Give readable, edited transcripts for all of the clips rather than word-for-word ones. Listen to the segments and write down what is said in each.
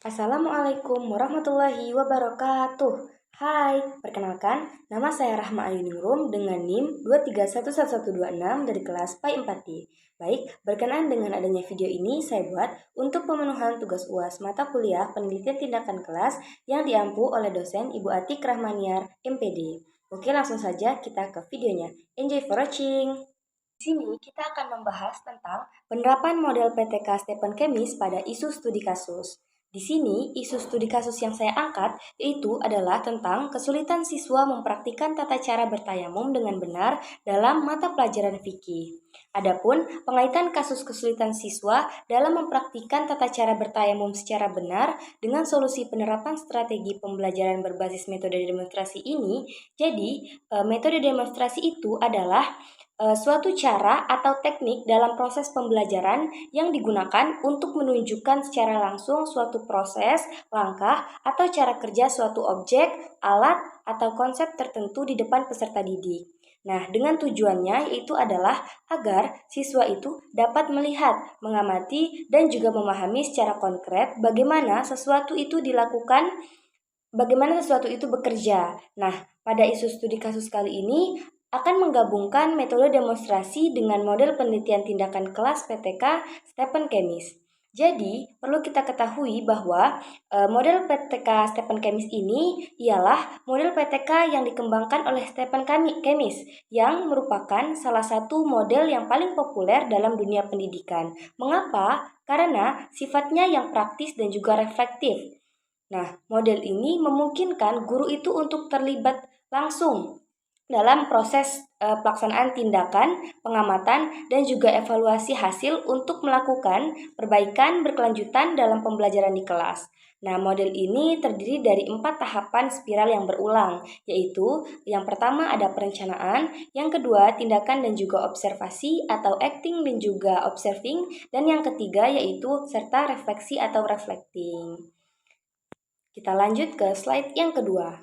Assalamualaikum warahmatullahi wabarakatuh. Hai, perkenalkan, nama saya Rahma Ayuningrum dengan NIM 2311126 dari kelas PAI 4D. Baik, berkenaan dengan adanya video ini saya buat untuk pemenuhan tugas UAS mata kuliah penelitian tindakan kelas yang diampu oleh dosen Ibu Atik Rahmaniar, MPD. Oke, langsung saja kita ke videonya. Enjoy for watching! Di sini kita akan membahas tentang penerapan model PTK Stephen Kemis pada isu studi kasus. Di sini, isu studi kasus yang saya angkat yaitu adalah tentang kesulitan siswa mempraktikkan tata cara bertayamum dengan benar dalam mata pelajaran fikih. Adapun pengaitan kasus kesulitan siswa dalam mempraktikkan tata cara bertayamum secara benar dengan solusi penerapan strategi pembelajaran berbasis metode demonstrasi ini, jadi metode demonstrasi itu adalah suatu cara atau teknik dalam proses pembelajaran yang digunakan untuk menunjukkan secara langsung suatu proses, langkah, atau cara kerja suatu objek, alat, atau konsep tertentu di depan peserta didik. Nah, dengan tujuannya yaitu adalah agar siswa itu dapat melihat, mengamati, dan juga memahami secara konkret bagaimana sesuatu itu dilakukan, bagaimana sesuatu itu bekerja. Nah, pada isu studi kasus kali ini akan menggabungkan metode demonstrasi dengan model penelitian tindakan kelas PTK Stephen Kemis. Jadi, perlu kita ketahui bahwa model PTK Stephen Kemis ini ialah model PTK yang dikembangkan oleh Stephen Kemis yang merupakan salah satu model yang paling populer dalam dunia pendidikan. Mengapa? Karena sifatnya yang praktis dan juga reflektif. Nah, model ini memungkinkan guru itu untuk terlibat langsung dalam proses pelaksanaan tindakan, pengamatan, dan juga evaluasi hasil untuk melakukan perbaikan berkelanjutan dalam pembelajaran di kelas. Nah, model ini terdiri dari 4 tahapan spiral yang berulang, yaitu yang pertama ada perencanaan, yang kedua tindakan dan juga observasi atau acting dan juga observing, dan yang ketiga yaitu serta refleksi atau reflecting. Kita lanjut ke slide yang kedua.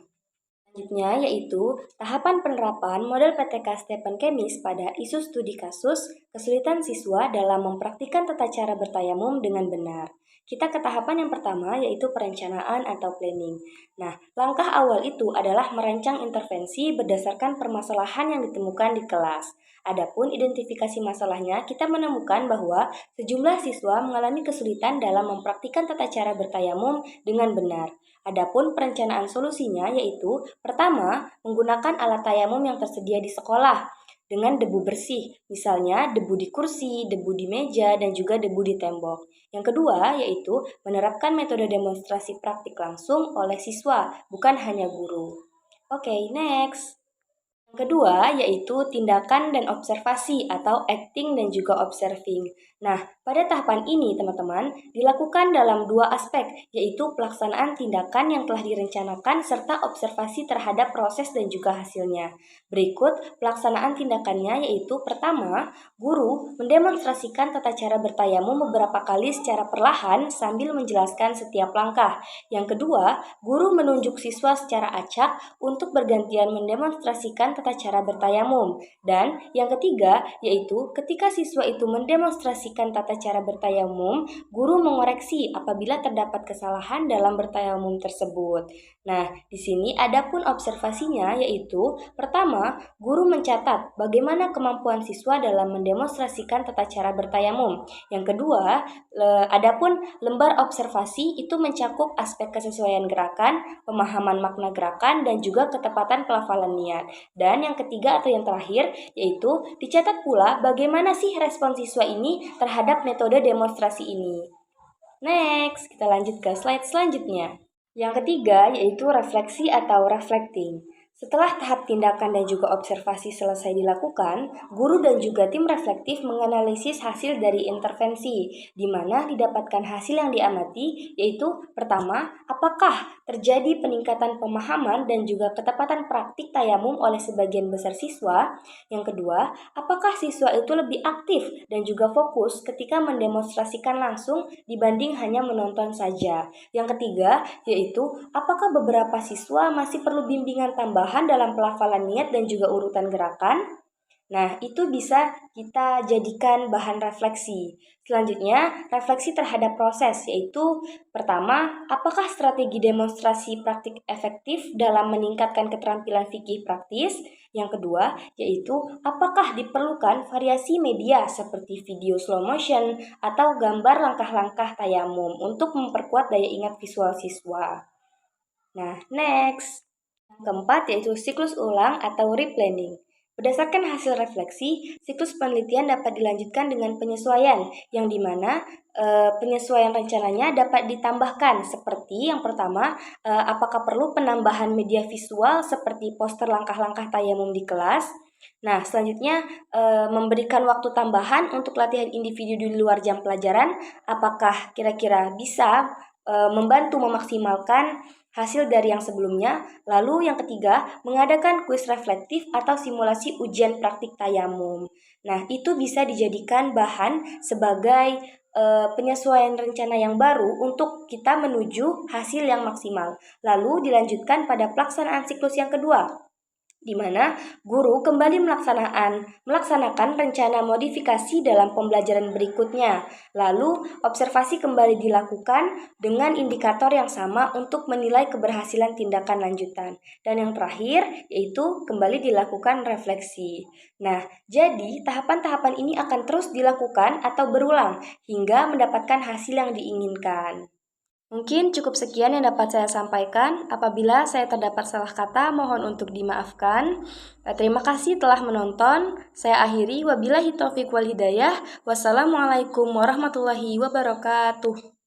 Selanjutnya yaitu tahapan penerapan model PTK Stephen Kemis pada isu studi kasus kesulitan siswa dalam mempraktikkan tata cara bertayamum dengan benar. Kita ke tahapan yang pertama yaitu perencanaan atau planning. Nah, langkah awal itu adalah merancang intervensi berdasarkan permasalahan yang ditemukan di kelas. Adapun identifikasi masalahnya, kita menemukan bahwa sejumlah siswa mengalami kesulitan dalam mempraktikkan tata cara bertayamum dengan benar. Adapun perencanaan solusinya yaitu pertama, menggunakan alat tayamum yang tersedia di sekolah dengan debu bersih, misalnya debu di kursi, debu di meja, dan juga debu di tembok. Yang kedua yaitu menerapkan metode demonstrasi praktik langsung oleh siswa, bukan hanya guru. Oke, next. Yang kedua yaitu tindakan dan observasi atau acting dan juga observing. Nah, pada tahapan ini teman-teman dilakukan dalam dua aspek, yaitu pelaksanaan tindakan yang telah direncanakan serta observasi terhadap proses dan juga hasilnya. Berikut pelaksanaan tindakannya yaitu pertama, guru mendemonstrasikan tata cara bertayamum beberapa kali secara perlahan sambil menjelaskan setiap langkah. Yang kedua, guru menunjuk siswa secara acak untuk bergantian mendemonstrasikan tata cara bertayamum. Dan yang ketiga, yaitu ketika siswa itu mendemonstrasikan tata cara bertayamum, guru mengoreksi apabila terdapat kesalahan dalam bertayamum tersebut. Nah, di sini ada pun observasinya yaitu pertama, guru mencatat bagaimana kemampuan siswa dalam mendemonstrasikan tata cara bertayamum. Yang kedua, adapun lembar observasi itu mencakup aspek kesesuaian gerakan, pemahaman makna gerakan, dan juga ketepatan pelafalan niat. Dan yang ketiga atau yang terakhir yaitu dicatat pula bagaimana sih respon siswa ini terhadap metode demonstrasi ini. Next, kita lanjut ke slide selanjutnya. Yang ketiga yaitu refleksi atau reflecting. Setelah tahap tindakan dan juga observasi selesai dilakukan, guru dan juga tim reflektif menganalisis hasil dari intervensi, di mana didapatkan hasil yang diamati, yaitu pertama, apakah terjadi peningkatan pemahaman dan juga ketepatan praktik tayamum oleh sebagian besar siswa. Yang kedua, apakah siswa itu lebih aktif dan juga fokus ketika mendemonstrasikan langsung dibanding hanya menonton saja. Yang ketiga, yaitu apakah beberapa siswa masih perlu bimbingan tambahan dalam pelafalan niat dan juga urutan gerakan? Nah, itu bisa kita jadikan bahan refleksi. Selanjutnya, refleksi terhadap proses, yaitu pertama, apakah strategi demonstrasi praktik efektif dalam meningkatkan keterampilan fikih praktis? Yang kedua, yaitu apakah diperlukan variasi media seperti video slow motion atau gambar langkah-langkah tayamum untuk memperkuat daya ingat visual siswa. Nah, next. Keempat yaitu siklus ulang atau replanning. Berdasarkan hasil refleksi, siklus penelitian dapat dilanjutkan dengan penyesuaian, yang dimana penyesuaian rencananya dapat ditambahkan seperti yang pertama, apakah perlu penambahan media visual seperti poster langkah-langkah tayamum di kelas. Nah, selanjutnya memberikan waktu tambahan untuk latihan individu di luar jam pelajaran, apakah kira-kira bisa membantu memaksimalkan hasil dari yang sebelumnya. Lalu yang ketiga, mengadakan kuis reflektif atau simulasi ujian praktik tayamum. Nah, itu bisa dijadikan bahan sebagai penyesuaian rencana yang baru untuk kita menuju hasil yang maksimal. Lalu dilanjutkan pada pelaksanaan siklus yang kedua, di mana guru kembali melaksanakan rencana modifikasi dalam pembelajaran berikutnya. Lalu, observasi kembali dilakukan dengan indikator yang sama untuk menilai keberhasilan tindakan lanjutan. Dan yang terakhir, yaitu kembali dilakukan refleksi. Nah, jadi tahapan-tahapan ini akan terus dilakukan atau berulang hingga mendapatkan hasil yang diinginkan. Mungkin cukup sekian yang dapat saya sampaikan. Apabila saya terdapat salah kata, mohon untuk dimaafkan. Terima kasih telah menonton. Saya akhiri. Wabillahi taufiq wal hidayah. Wassalamualaikum warahmatullahi wabarakatuh.